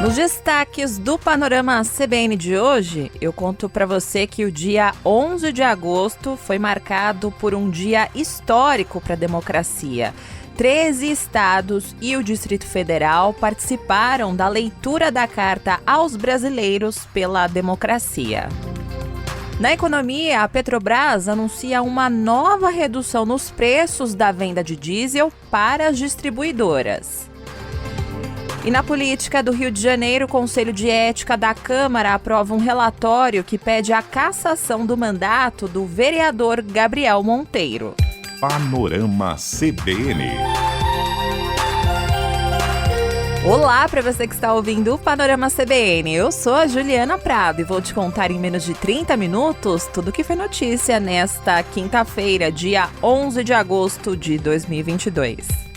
Nos destaques do Panorama CBN de hoje, eu conto para você que o dia 11 de agosto foi marcado por um dia histórico para a democracia. 13 estados e o Distrito Federal participaram da leitura da Carta aos Brasileiros pela Democracia. Na economia, a Petrobras anuncia uma nova redução nos preços da venda de diesel para as distribuidoras. E na política do Rio de Janeiro, o Conselho de Ética da Câmara aprova um relatório que pede a cassação do mandato do vereador Gabriel Monteiro. Panorama CBN. Olá para você que está ouvindo o Panorama CBN. Eu sou a Juliana Prado e vou te contar em menos de 30 minutos tudo o que foi notícia nesta quinta-feira, dia 11 de agosto de 2022.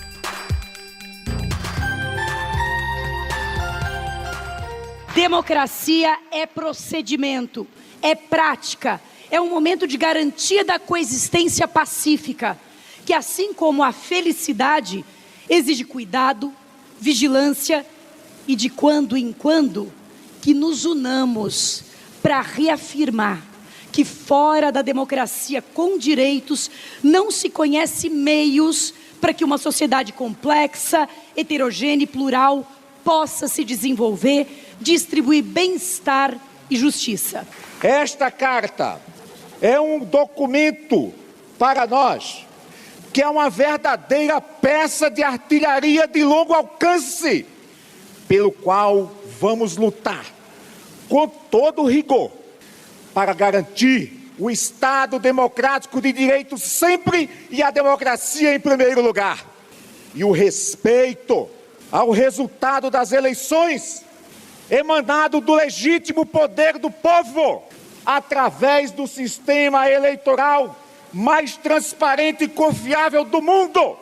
Democracia é procedimento, é prática, é um momento de garantia da coexistência pacífica, que assim como a felicidade exige cuidado, vigilância e de quando em quando que nos unamos para reafirmar que fora da democracia com direitos não se conhece meios para que uma sociedade complexa, heterogênea e plural possa se desenvolver, distribuir bem-estar e justiça. Esta carta é um documento para nós, que é uma verdadeira peça de artilharia de longo alcance, pelo qual vamos lutar com todo rigor para garantir o Estado democrático de direito sempre e a democracia em primeiro lugar. E o respeito ao resultado das eleições emanado do legítimo poder do povo, através do sistema eleitoral mais transparente e confiável do mundo.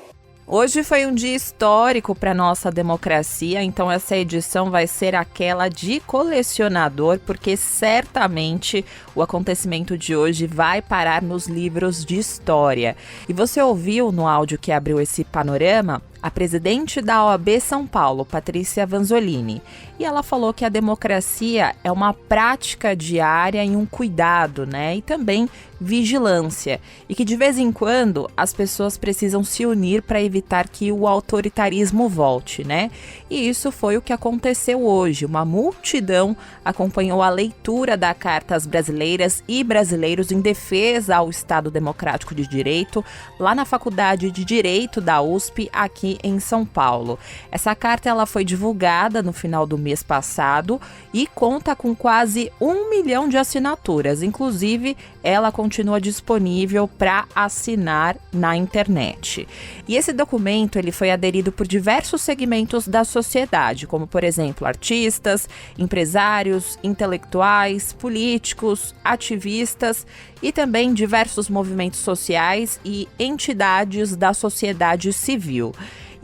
Hoje foi um dia histórico para a nossa democracia, então essa edição vai ser aquela de colecionador, porque certamente o acontecimento de hoje vai parar nos livros de história. E você ouviu no áudio que abriu esse panorama a presidente da OAB São Paulo, Patrícia Vanzolini, e ela falou que a democracia é uma prática diária e um cuidado, né? E também vigilância, e que de vez em quando as pessoas precisam se unir para evitar que o autoritarismo volte, né? E isso foi o que aconteceu hoje. Uma multidão acompanhou a leitura da Carta às Brasileiras e Brasileiros em defesa ao Estado Democrático de Direito, lá na Faculdade de Direito da USP, aqui em São Paulo. Essa carta ela foi divulgada no final do mês passado e conta com quase 1 milhão de assinaturas. Inclusive, ela continua disponível para assinar na internet. E esse documento ele foi aderido por diversos segmentos da sociedade, como, por exemplo, artistas, empresários, intelectuais, políticos, ativistas e também diversos movimentos sociais e entidades da sociedade civil.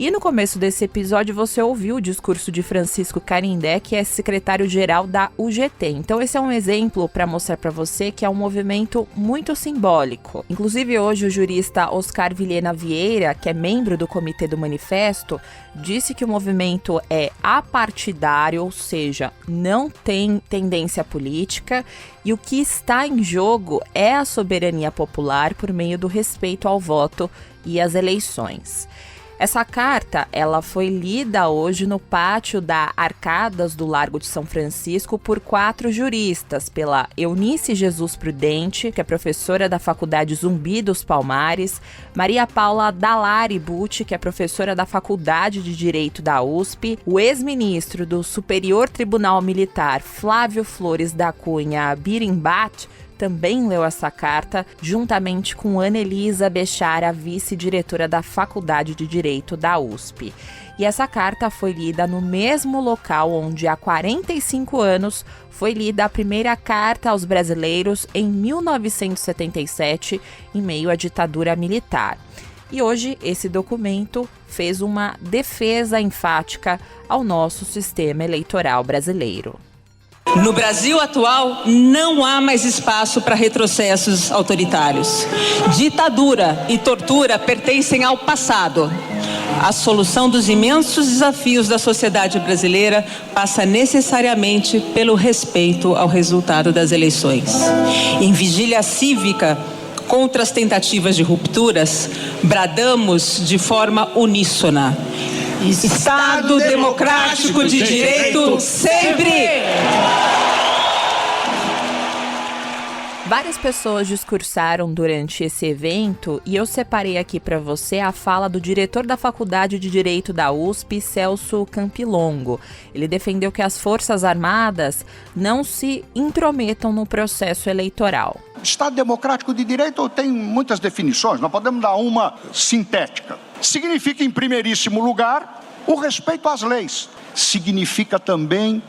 E no começo desse episódio você ouviu o discurso de Francisco Canindé, que é secretário-geral da UGT. Então esse é um exemplo para mostrar para você que é um movimento muito simbólico. Inclusive hoje o jurista Oscar Vilhena Vieira, que é membro do Comitê do Manifesto, disse que o movimento é apartidário, ou seja, não tem tendência política, e o que está em jogo é a soberania popular por meio do respeito ao voto e às eleições. Essa carta, ela foi lida hoje no pátio da Arcadas do Largo de São Francisco por 4 juristas, pela Eunice Jesus Prudente, que é professora da Faculdade Zumbi dos Palmares, Maria Paula Dalari Butti, que é professora da Faculdade de Direito da USP, o ex-ministro do Superior Tribunal Militar, Flávio Flores da Cunha Birimbat, também leu essa carta, juntamente com Anelisa Bechara, vice-diretora da Faculdade de Direito da USP. E essa carta foi lida no mesmo local onde há 45 anos foi lida a primeira carta aos brasileiros em 1977, em meio à ditadura militar. E hoje esse documento fez uma defesa enfática ao nosso sistema eleitoral brasileiro. No Brasil atual, não há mais espaço para retrocessos autoritários. Ditadura e tortura pertencem ao passado. a solução dos imensos desafios da sociedade brasileira passa necessariamente pelo respeito ao resultado das eleições. Em vigília cívica contra as tentativas de rupturas, bradamos de forma uníssona: Estado democrático de direito sempre! Várias pessoas discursaram durante esse evento e eu separei aqui para você a fala do diretor da Faculdade de Direito da USP, Celso Campilongo. Ele defendeu que as Forças Armadas não se intrometam no processo eleitoral. Estado democrático de direito tem muitas definições, nós podemos dar uma sintética. Significa, em primeiríssimo lugar, o respeito às leis. Significa também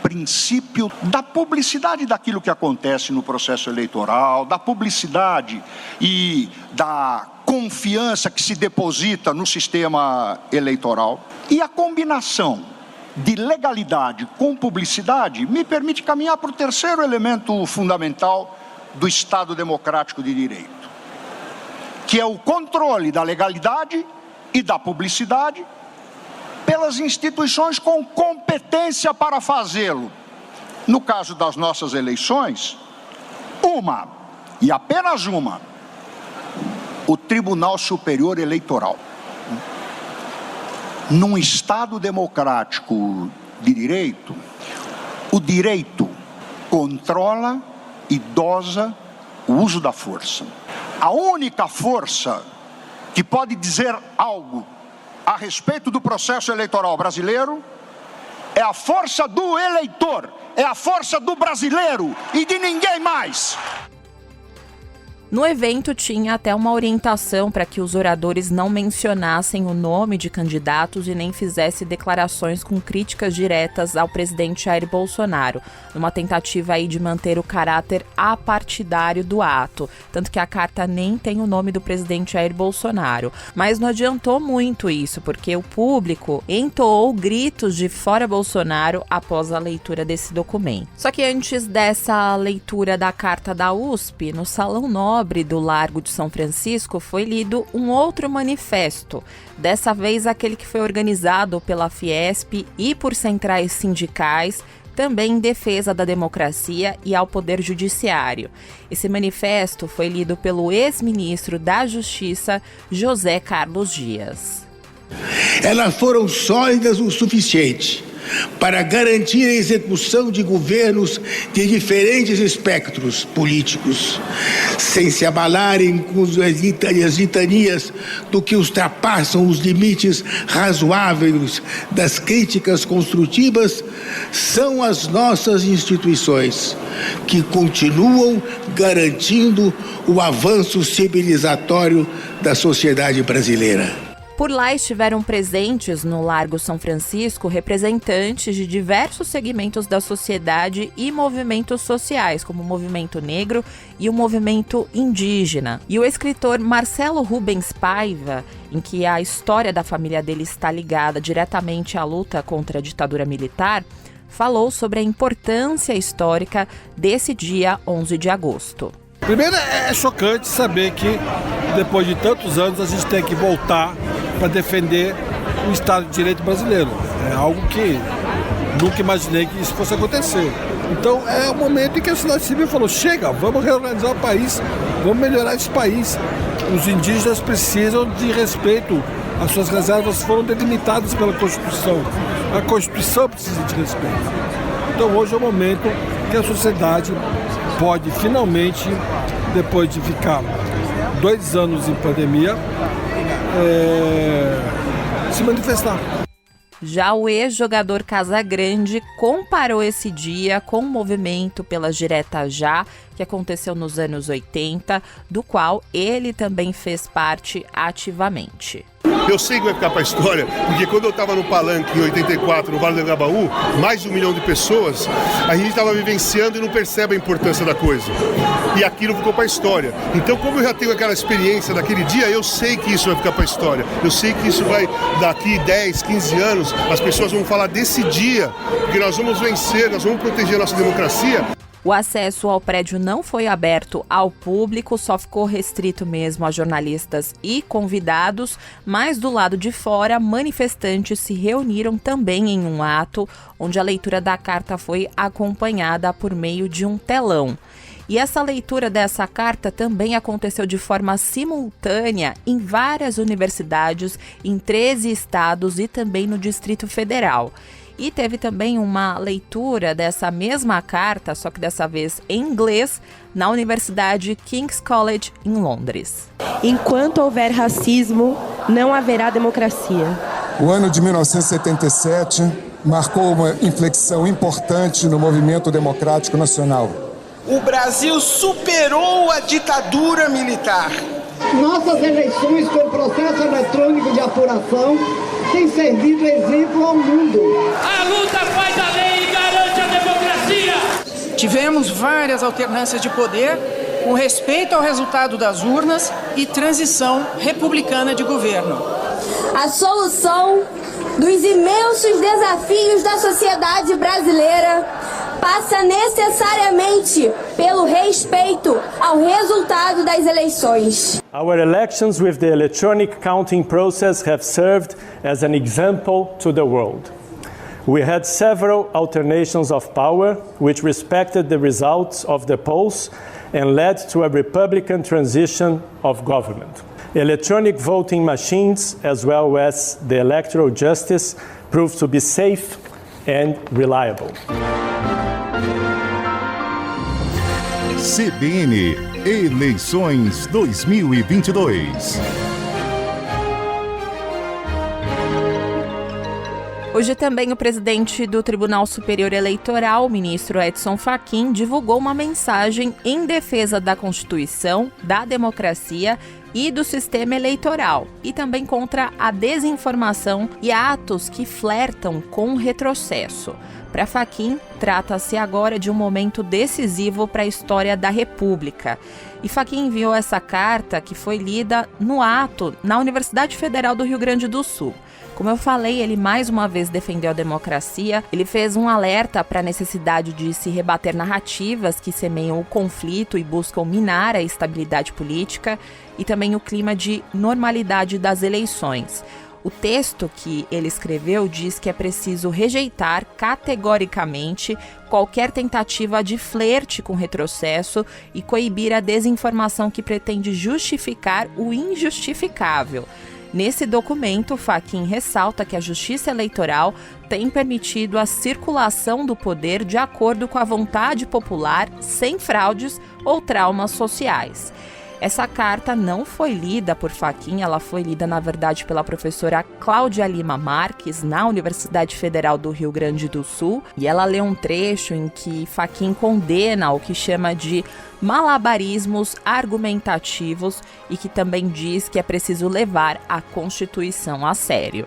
princípio da publicidade daquilo que acontece no processo eleitoral, da publicidade e da confiança que se deposita no sistema eleitoral. E a combinação de legalidade com publicidade me permite caminhar para o terceiro elemento fundamental do Estado democrático de direito, que é o controle da legalidade e da publicidade pelas instituições com competência para fazê-lo. No caso das nossas eleições, uma, e apenas uma, o Tribunal Superior Eleitoral. Num Estado democrático de direito, o direito controla e dosa o uso da força. A única força que pode dizer algo a respeito do processo eleitoral brasileiro é a força do eleitor, é a força do brasileiro e de ninguém mais. No evento tinha até uma orientação para que os oradores não mencionassem o nome de candidatos e nem fizessem declarações com críticas diretas ao presidente Jair Bolsonaro, numa tentativa aí de manter o caráter apartidário do ato. Tanto que a carta nem tem o nome do presidente Jair Bolsonaro. Mas não adiantou muito isso, porque o público entoou gritos de fora Bolsonaro após a leitura desse documento. Só que antes dessa leitura da carta da USP, no Salão Nobre do Largo de São Francisco, foi lido um outro manifesto, dessa vez aquele que foi organizado pela Fiesp e por centrais sindicais, também em defesa da democracia e ao Poder Judiciário. Esse manifesto foi lido pelo ex-ministro da Justiça, José Carlos Dias. Elas foram sólidas o suficiente para garantir a execução de governos de diferentes espectros políticos, sem se abalarem com as litanias do que ultrapassam os limites razoáveis das críticas construtivas, são as nossas instituições que continuam garantindo o avanço civilizatório da sociedade brasileira. Por lá estiveram presentes no Largo São Francisco representantes de diversos segmentos da sociedade e movimentos sociais, como o movimento negro e o movimento indígena. E o escritor Marcelo Rubens Paiva, em que a história da família dele está ligada diretamente à luta contra a ditadura militar, falou sobre a importância histórica desse dia 11 de agosto. Primeiro, é chocante saber que depois de tantos anos a gente tem que voltar para defender o Estado de Direito brasileiro. É algo que nunca imaginei que isso fosse acontecer. Então é o momento em que a sociedade civil falou: chega, vamos reorganizar o país, vamos melhorar esse país. Os indígenas precisam de respeito, as suas reservas foram delimitadas pela Constituição. A Constituição precisa de respeito. Então hoje é o momento que a sociedade pode finalmente, depois de ficar 2 anos em pandemia, se manifestar. Já o ex-jogador Casagrande comparou esse dia com o movimento pelas Diretas Já, que aconteceu nos anos 80, do qual ele também fez parte ativamente. Eu sei que vai ficar para a história, porque quando eu estava no Palanque em 84, no Vale do Anhangabaú, mais de 1 milhão de pessoas, a gente estava vivenciando e não percebe a importância da coisa. E aquilo ficou para a história. Então, como eu já tenho aquela experiência daquele dia, eu sei que isso vai ficar para a história. Eu sei que isso vai, daqui 10, 15 anos, as pessoas vão falar desse dia, porque nós vamos vencer, nós vamos proteger a nossa democracia. O acesso ao prédio não foi aberto ao público, só ficou restrito mesmo a jornalistas e convidados, mas do lado de fora, manifestantes se reuniram também em um ato, onde a leitura da carta foi acompanhada por meio de um telão. E essa leitura dessa carta também aconteceu de forma simultânea em várias universidades, em 13 estados e também no Distrito Federal. E teve também uma leitura dessa mesma carta, só que dessa vez em inglês, na Universidade King's College, em Londres. Enquanto houver racismo, não haverá democracia. O ano de 1977 marcou uma inflexão importante no movimento democrático nacional. O Brasil superou a ditadura militar. Nossas eleições com o processo eletrônico de apuração têm servido exemplo ao mundo. A luta faz a lei e garante a democracia. Tivemos várias alternâncias de poder com respeito ao resultado das urnas e transição republicana de governo. A solução dos imensos desafios da sociedade brasileira passa necessariamente pelo respeito ao resultado das eleições. Our elections with the electronic counting process have served as an example to the world. We had several alternations of power which respected the results of the polls and led to a Republican transition of government. Electronic voting machines, as well as the electoral justice, proved to be safe and reliable. CBN Eleições 2022. Hoje também o presidente do Tribunal Superior Eleitoral, o ministro Edson Fachin, divulgou uma mensagem em defesa da Constituição, da democracia e do sistema eleitoral, e também contra a desinformação e atos que flertam com o retrocesso. Para Fachin, trata-se agora de um momento decisivo para a história da República. E Fachin enviou essa carta, que foi lida no ato na Universidade Federal do Rio Grande do Sul. Como eu falei, ele mais uma vez defendeu a democracia, ele fez um alerta para a necessidade de se rebater narrativas que semeiam o conflito e buscam minar a estabilidade política e também o clima de normalidade das eleições. O texto que ele escreveu diz que é preciso rejeitar categoricamente qualquer tentativa de flerte com retrocesso e coibir a desinformação que pretende justificar o injustificável. Nesse documento, Fachin ressalta que a Justiça Eleitoral tem permitido a circulação do poder de acordo com a vontade popular, sem fraudes ou traumas sociais. Essa carta não foi lida por Fachin, ela foi lida, na verdade, pela professora Cláudia Lima Marques, na Universidade Federal do Rio Grande do Sul, e ela lê um trecho em que Fachin condena o que chama de malabarismos argumentativos e que também diz que é preciso levar a Constituição a sério.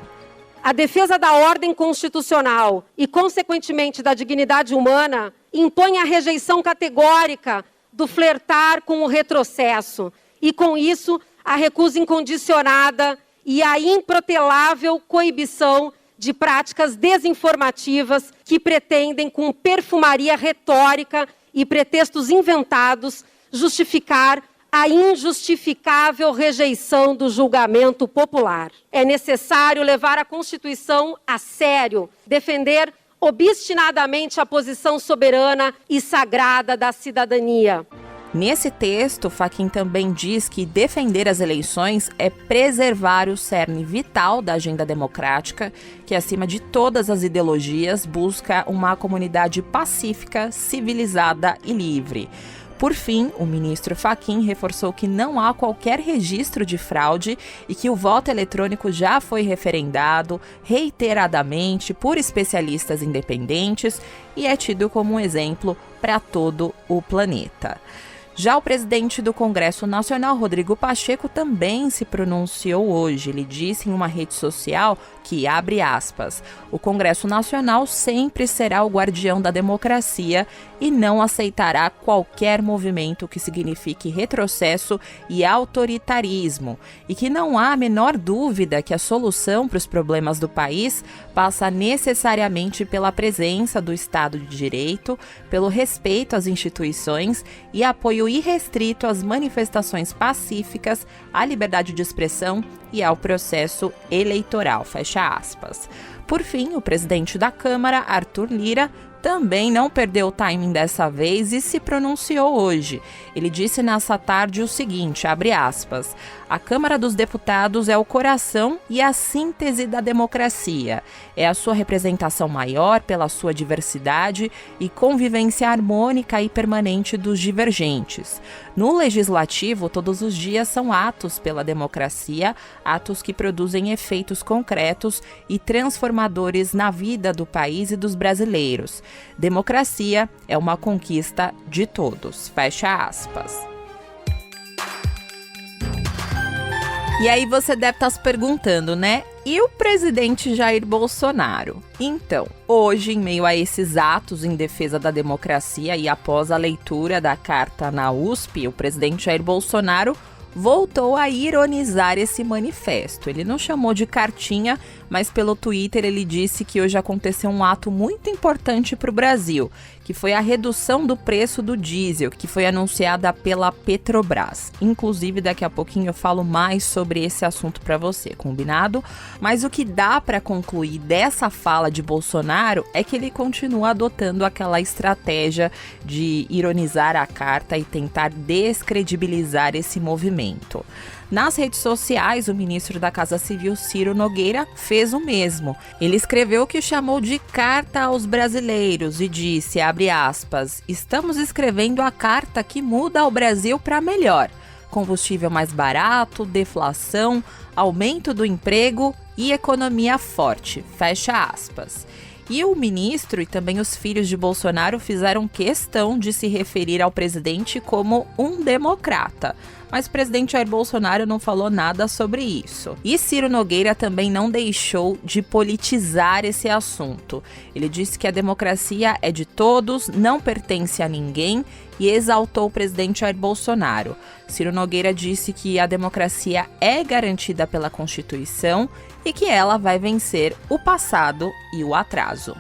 A defesa da ordem constitucional e, consequentemente, da dignidade humana impõe a rejeição categórica do flertar com o retrocesso e, com isso, a recusa incondicionada e a improtelável coibição de práticas desinformativas que pretendem, com perfumaria retórica e pretextos inventados, justificar a injustificável rejeição do julgamento popular. É necessário levar a Constituição a sério, defender obstinadamente a posição soberana e sagrada da cidadania. Nesse texto, Fachin também diz que defender as eleições é preservar o cerne vital da agenda democrática, que, acima de todas as ideologias, busca uma comunidade pacífica, civilizada e livre. Por fim, o ministro Fachin reforçou que não há qualquer registro de fraude e que o voto eletrônico já foi referendado reiteradamente por especialistas independentes e é tido como um exemplo para todo o planeta. Já o presidente do Congresso Nacional, Rodrigo Pacheco, também se pronunciou hoje. Ele disse em uma rede social que, abre aspas, o Congresso Nacional sempre será o guardião da democracia e não aceitará qualquer movimento que signifique retrocesso e autoritarismo, e que não há a menor dúvida que a solução para os problemas do país passa necessariamente pela presença do Estado de Direito, pelo respeito às instituições e apoio irrestrito às manifestações pacíficas, à liberdade de expressão e ao processo eleitoral, fecha aspas. Por fim, o presidente da Câmara, Arthur Lira, também não perdeu o timing dessa vez e se pronunciou hoje. Ele disse nessa tarde o seguinte, abre aspas, a Câmara dos Deputados é o coração e a síntese da democracia. É a sua representação maior pela sua diversidade e convivência harmônica e permanente dos divergentes. No Legislativo, todos os dias são atos pela democracia, atos que produzem efeitos concretos e transformadores na vida do país e dos brasileiros. Democracia é uma conquista de todos. Fecha aspas. E aí você deve estar se perguntando, né? E o presidente Jair Bolsonaro? Então, hoje, em meio a esses atos em defesa da democracia e após a leitura da carta na USP, o presidente Jair Bolsonaro voltou a ironizar esse manifesto. Ele não chamou de cartinha, mas pelo Twitter ele disse que hoje aconteceu um ato muito importante para o Brasil, que foi a redução do preço do diesel, que foi anunciada pela Petrobras. Inclusive, daqui a pouquinho eu falo mais sobre esse assunto para você, combinado? Mas o que dá para concluir dessa fala de Bolsonaro é que ele continua adotando aquela estratégia de ironizar a carta e tentar descredibilizar esse movimento. Nas redes sociais, o ministro da Casa Civil, Ciro Nogueira, fez o mesmo. Ele escreveu o que chamou de carta aos brasileiros e disse, abre aspas, estamos escrevendo a carta que muda o Brasil para melhor. Combustível mais barato, deflação, aumento do emprego e economia forte, fecha aspas. E o ministro e também os filhos de Bolsonaro fizeram questão de se referir ao presidente como um democrata. Mas o presidente Jair Bolsonaro não falou nada sobre isso. E Ciro Nogueira também não deixou de politizar esse assunto. Ele disse que a democracia é de todos, não pertence a ninguém e exaltou o presidente Jair Bolsonaro. Ciro Nogueira disse que a democracia é garantida pela Constituição e que ela vai vencer o passado e o atraso.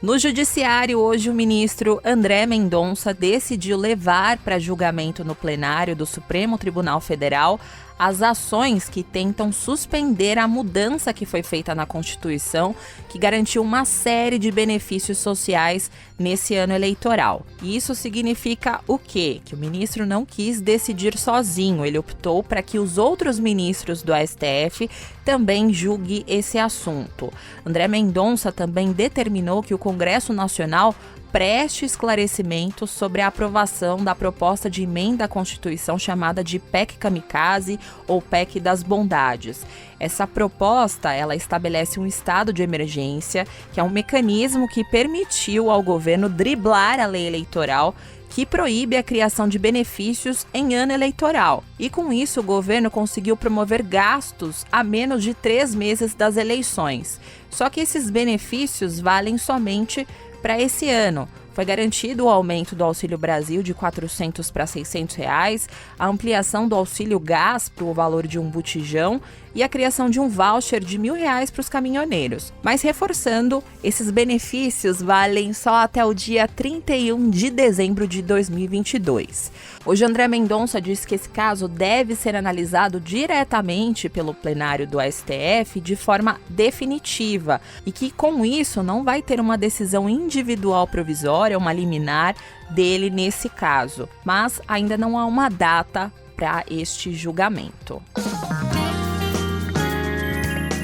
No Judiciário, hoje o ministro André Mendonça decidiu levar para julgamento no plenário do Supremo Tribunal Federal as ações que tentam suspender a mudança que foi feita na Constituição, que garantiu uma série de benefícios sociais nesse ano eleitoral. E isso significa o quê? Que o ministro não quis decidir sozinho, ele optou para que os outros ministros do STF também julguem esse assunto. André Mendonça também determinou que o Congresso Nacional preste esclarecimentos sobre a aprovação da proposta de emenda à Constituição chamada de PEC Kamikaze ou PEC das Bondades. Essa proposta, ela estabelece um estado de emergência, que é um mecanismo que permitiu ao governo driblar a lei eleitoral que proíbe a criação de benefícios em ano eleitoral. E com isso, o governo conseguiu promover gastos a menos de 3 meses das eleições. Só que esses benefícios valem somente para esse ano. Foi garantido o aumento do Auxílio Brasil de R$ 400 para R$ 600, a ampliação do auxílio gás para o valor de um botijão e a criação de um voucher de R$ 1.000 para os caminhoneiros. Mas reforçando, esses benefícios valem só até o dia 31 de dezembro de 2022. Hoje, André Mendonça disse que esse caso deve ser analisado diretamente pelo plenário do STF de forma definitiva e que, com isso, não vai ter uma decisão individual provisória, uma liminar dele nesse caso. Mas ainda não há uma data para este julgamento.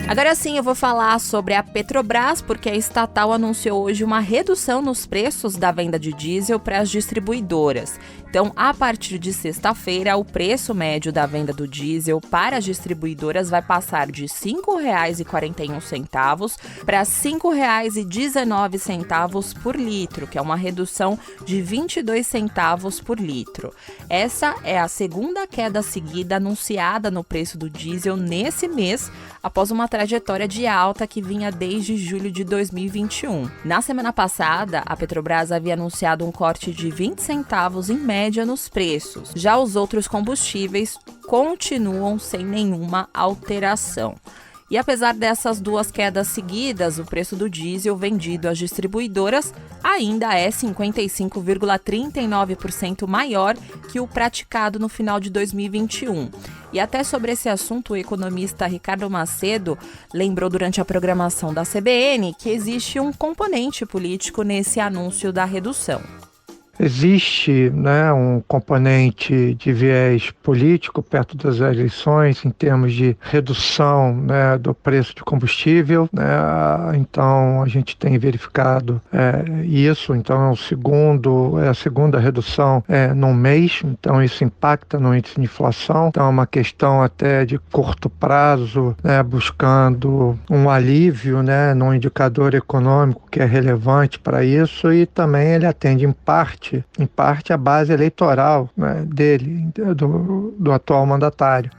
Agora sim, eu vou falar sobre a Petrobras, porque a estatal anunciou hoje uma redução nos preços da venda de diesel para as distribuidoras. Então, a partir de sexta-feira, o preço médio da venda do diesel para as distribuidoras vai passar de R$ 5,41 para R$ 5,19 por litro, que é uma redução de 22 centavos por litro. Essa é a segunda queda seguida anunciada no preço do diesel nesse mês, após uma tragédia trajetória de alta que vinha desde julho de 2021. Na semana passada, a Petrobras havia anunciado um corte de 20 centavos em média nos preços. Já os outros combustíveis continuam sem nenhuma alteração. E apesar dessas duas quedas seguidas, o preço do diesel vendido às distribuidoras ainda é 55,39% maior que o praticado no final de 2021. E até sobre esse assunto, o economista Ricardo Macedo lembrou durante a programação da CBN que existe um componente político nesse anúncio da redução. Existe, um componente de viés político perto das eleições em termos de redução, do preço de combustível. Então, a gente tem verificado isso. Então, é a segunda redução num mês. Então, isso impacta no índice de inflação. Então, é uma questão até de curto prazo, buscando um alívio num indicador econômico que é relevante para isso, e também ele atende em parte a base eleitoral dele, do atual mandatário.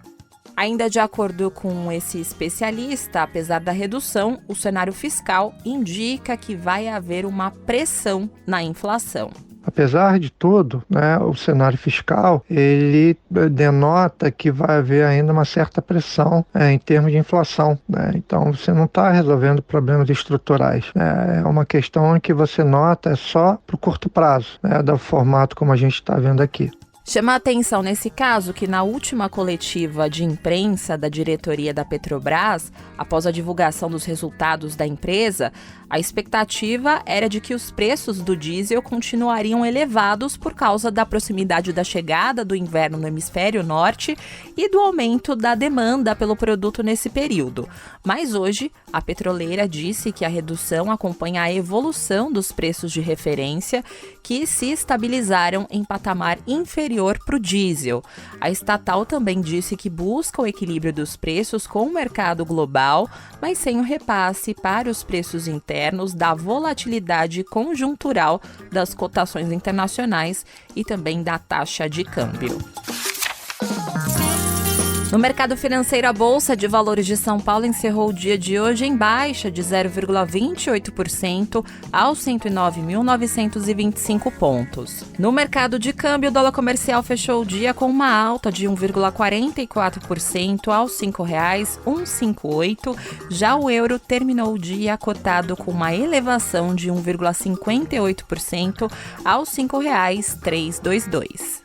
Ainda de acordo com esse especialista, apesar da redução, o cenário fiscal indica que vai haver uma pressão na inflação. Apesar de tudo, o cenário fiscal, ele denota que vai haver ainda uma certa pressão em termos de inflação. Então, você não está resolvendo problemas estruturais. É uma questão que você nota só para o curto prazo, do formato como a gente está vendo aqui. Chama a atenção nesse caso que na última coletiva de imprensa da diretoria da Petrobras, após a divulgação dos resultados da empresa, a expectativa era de que os preços do diesel continuariam elevados por causa da proximidade da chegada do inverno no hemisfério norte e do aumento da demanda pelo produto nesse período. Mas hoje, a petroleira disse que a redução acompanha a evolução dos preços de referência, que se estabilizaram em patamar inferior para o diesel. A estatal também disse que busca o equilíbrio dos preços com o mercado global, mas sem o repasse para os preços internos da volatilidade conjuntural das cotações internacionais e também da taxa de câmbio. No mercado financeiro, a Bolsa de Valores de São Paulo encerrou o dia de hoje em baixa de 0,28% aos 109.925 pontos. No mercado de câmbio, o dólar comercial fechou o dia com uma alta de 1,44% aos R$ 5,158. Já o euro terminou o dia cotado com uma elevação de 1,58% aos R$ 5,322.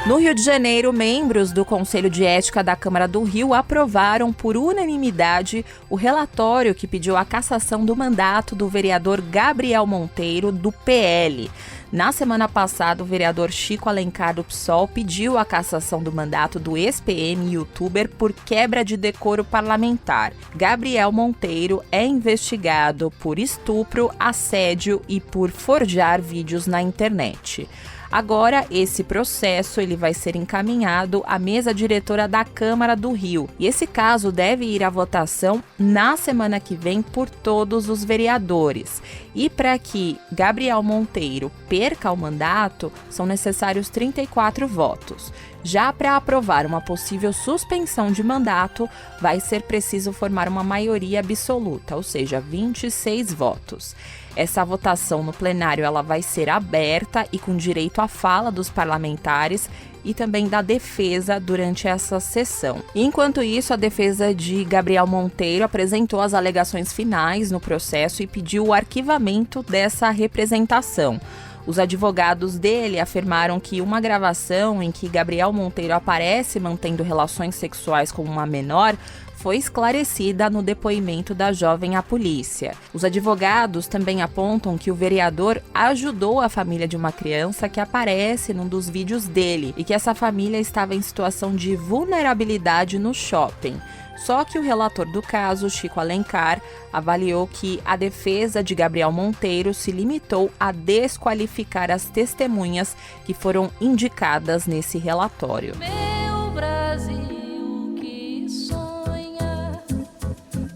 No Rio de Janeiro, membros do Conselho de Ética da Câmara do Rio aprovaram por unanimidade o relatório que pediu a cassação do mandato do vereador Gabriel Monteiro, do PL. Na semana passada, o vereador Chico Alencar, do PSOL, pediu a cassação do mandato do ex-PM e youtuber por quebra de decoro parlamentar. Gabriel Monteiro é investigado por estupro, assédio e por forjar vídeos na internet. Agora, esse processo ele vai ser encaminhado à mesa diretora da Câmara do Rio. E esse caso deve ir à votação na semana que vem por todos os vereadores. E para que Gabriel Monteiro perca o mandato, são necessários 34 votos. Já para aprovar uma possível suspensão de mandato, vai ser preciso formar uma maioria absoluta, ou seja, 26 votos. Essa votação no plenário ela vai ser aberta e com direito à fala dos parlamentares e também da defesa durante essa sessão. Enquanto isso, a defesa de Gabriel Monteiro apresentou as alegações finais no processo e pediu o arquivamento dessa representação. Os advogados dele afirmaram que uma gravação em que Gabriel Monteiro aparece mantendo relações sexuais com uma menor foi esclarecida no depoimento da jovem à polícia. Os advogados também apontam que o vereador ajudou a família de uma criança que aparece num dos vídeos dele e que essa família estava em situação de vulnerabilidade no shopping. Só que o relator do caso, Chico Alencar, avaliou que a defesa de Gabriel Monteiro se limitou a desqualificar as testemunhas que foram indicadas nesse relatório. Meu Brasil que sonha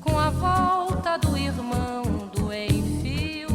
com a volta do irmão do Enfio.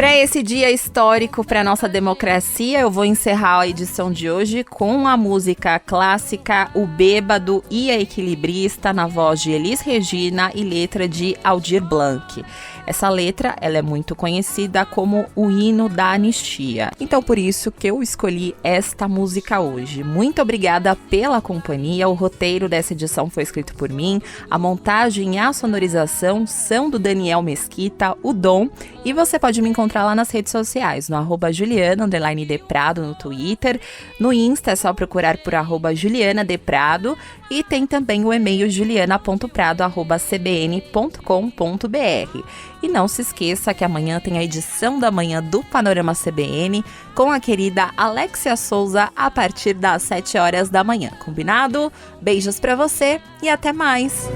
Para esse dia histórico para nossa democracia, eu vou encerrar a edição de hoje com a música clássica O Bêbado e a Equilibrista, na voz de Elis Regina e letra de Aldir Blanc. Essa letra, ela é muito conhecida como o hino da anistia. Então, por isso que eu escolhi esta música hoje. Muito obrigada pela companhia. O roteiro dessa edição foi escrito por mim. A montagem e a sonorização são do Daniel Mesquita, o Dom. E você pode me encontrar lá nas redes sociais, no @Juliana_Deprado no Twitter. No Insta é só procurar por @JulianaDeprado. E tem também o e-mail juliana.prado@cbn.com.br. E não se esqueça que amanhã tem a edição da manhã do Panorama CBN com a querida Alexia Souza a partir das 7 horas da manhã. Combinado? Beijos pra você e até mais!